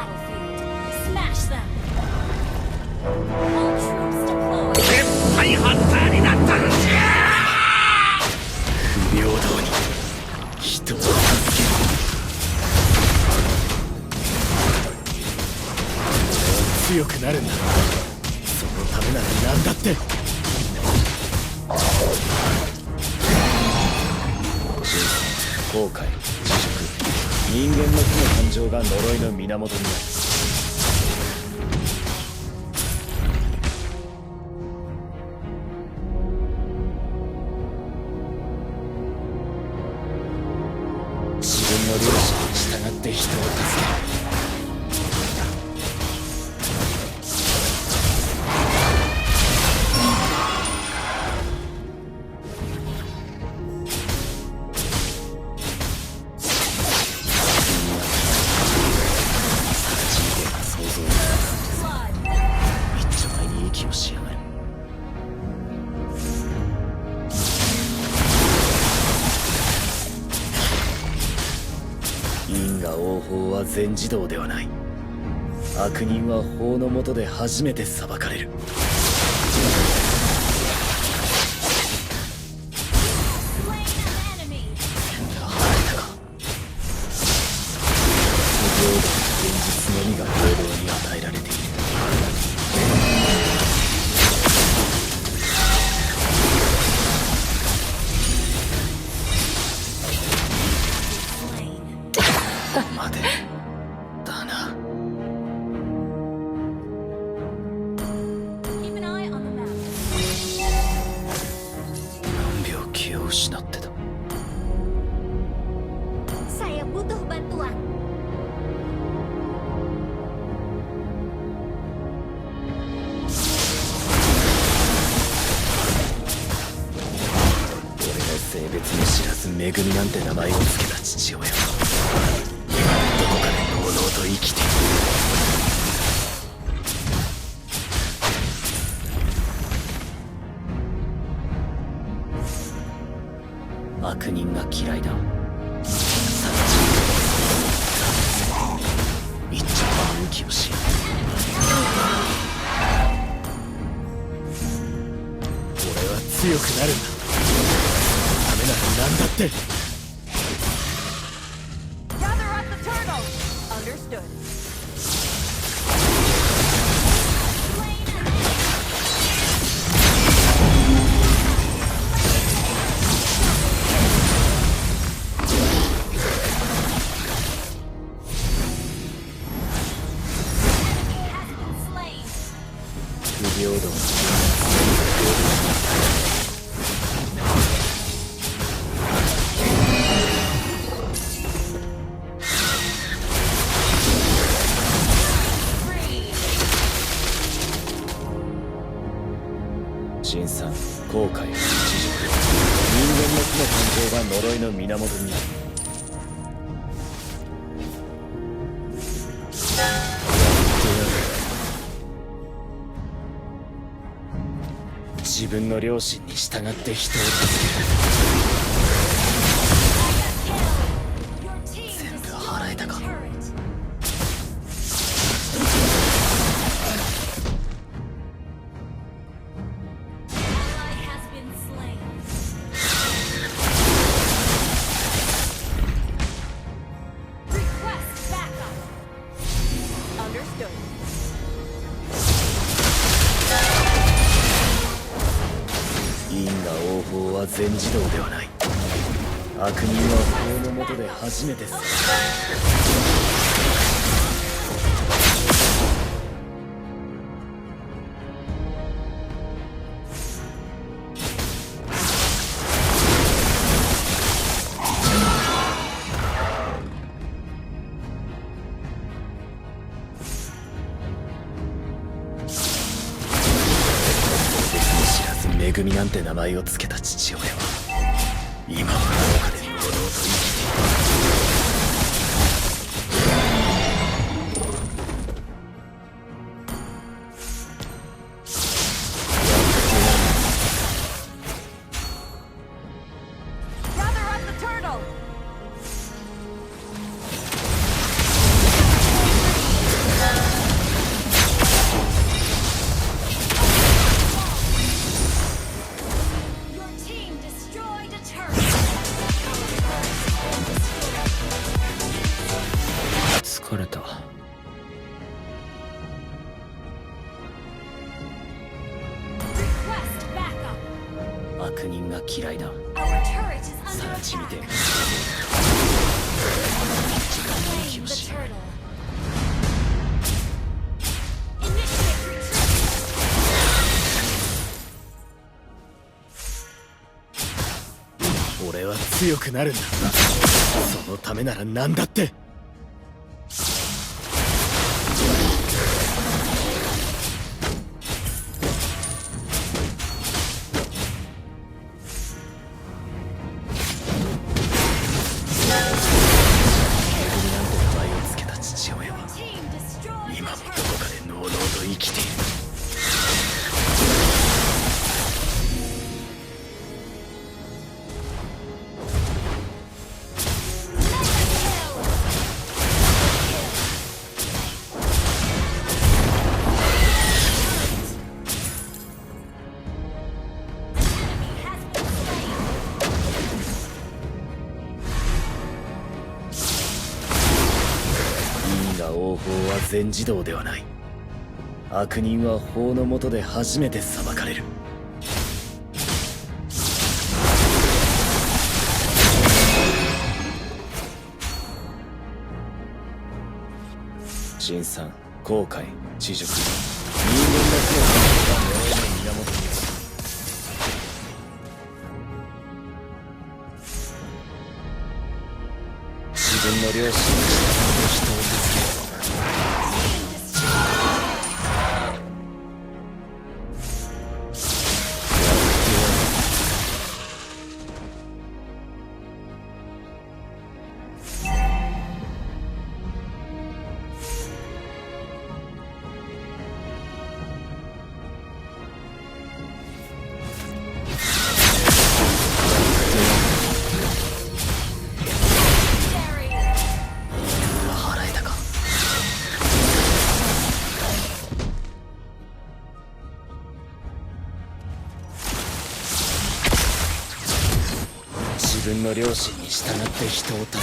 battlefield. Smash them. All troops deployed. 絶対ハンターになったんじゃ。不平等に人を助ける。強くなるんだ。そのためなら何だって。後悔、自粛、人間の負の感情が呪いの源になる。自分の良心に従って人を助ける。因果応報は全自動ではない。悪人は法の下で初めて裁かれる。全部払えたか。不平等な現実のみが平等に与えられている。待てだな。何秒気を失ってた。 Saya butuh bantuan. 俺の性別も知らずめぐみなんて名前を付けた父親はどこかでのうのうと生きている。悪人が嫌いだ。一丁は勇気をし俺は強くなるんだ。ためなら何だって。Understood. Slain. 不平等。辛酸、後悔、自粛、人間の負の感情が呪いの源になる。自分の良心に従って人を助ける。全部払えたか。因果応報は全自動ではない。悪人は法の下で初めて裁かれる。めぐみなんて名前を付けた父親は今もどこかでのうのうと生きている。だ。 Our turret is さ under あち見 attack. て Slain the turtle. Initiate retreat. 俺は強くなるんだ。そのためなら何だって。Team destroyed 今 the もど turtle. こかでのうのうと生きている。 因果応報は全自動ではない。悪人は法の下で初めて裁かれる。新参、後悔、知熟、人間の強さが呪いの源にある。自分の良心に従って人を助ける。払えたか。自分の良心に従って人を助ける。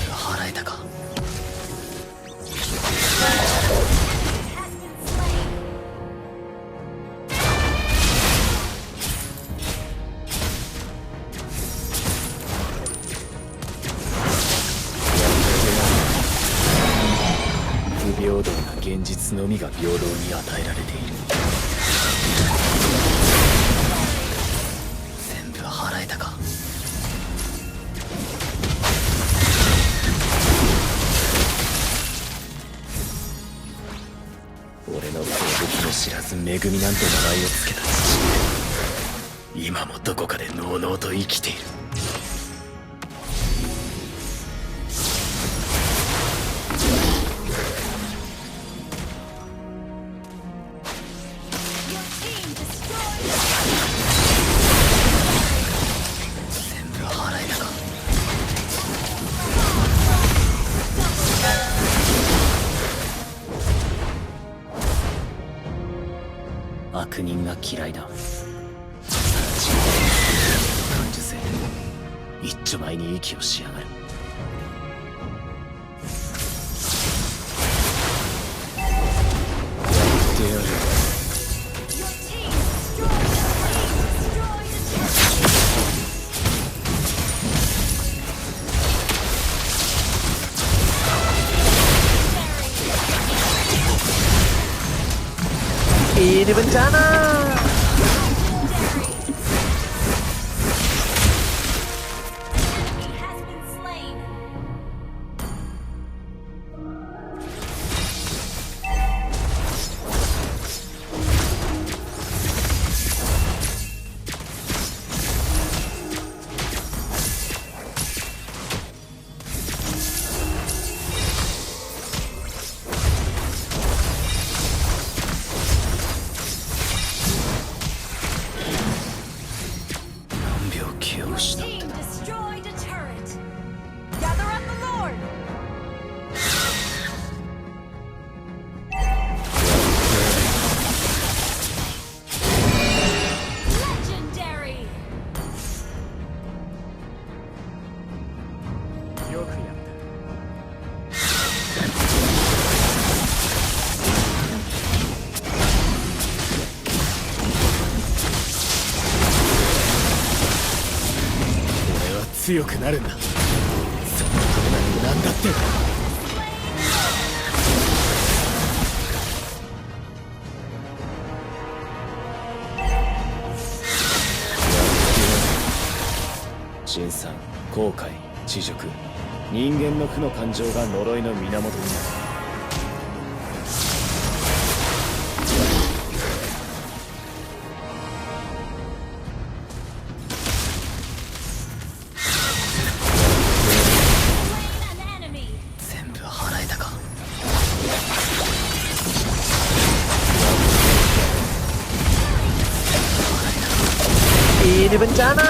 払えたか。不平等な現実のみが平等に与えられている。全部払えたか。俺の攻撃も知らず恵みなんて名前をつけた父上、今もどこかでのうのうと生きている。全部払えたか。悪人が嫌いだ。さあ自分の感受性一丁前に息をしやがる。やってやる。Ini bencana. Has been slain. 気を Your 失っ team た。 destroyed a turret. Gather up the Lord. Legendary. よくやった。俺は強くなるんだ。そのためなら何だって。 辛酸、後悔、恥辱、人間の負の感情が呪いの源になる。Slain an enemy. 全部払えたか。イレブンじゃな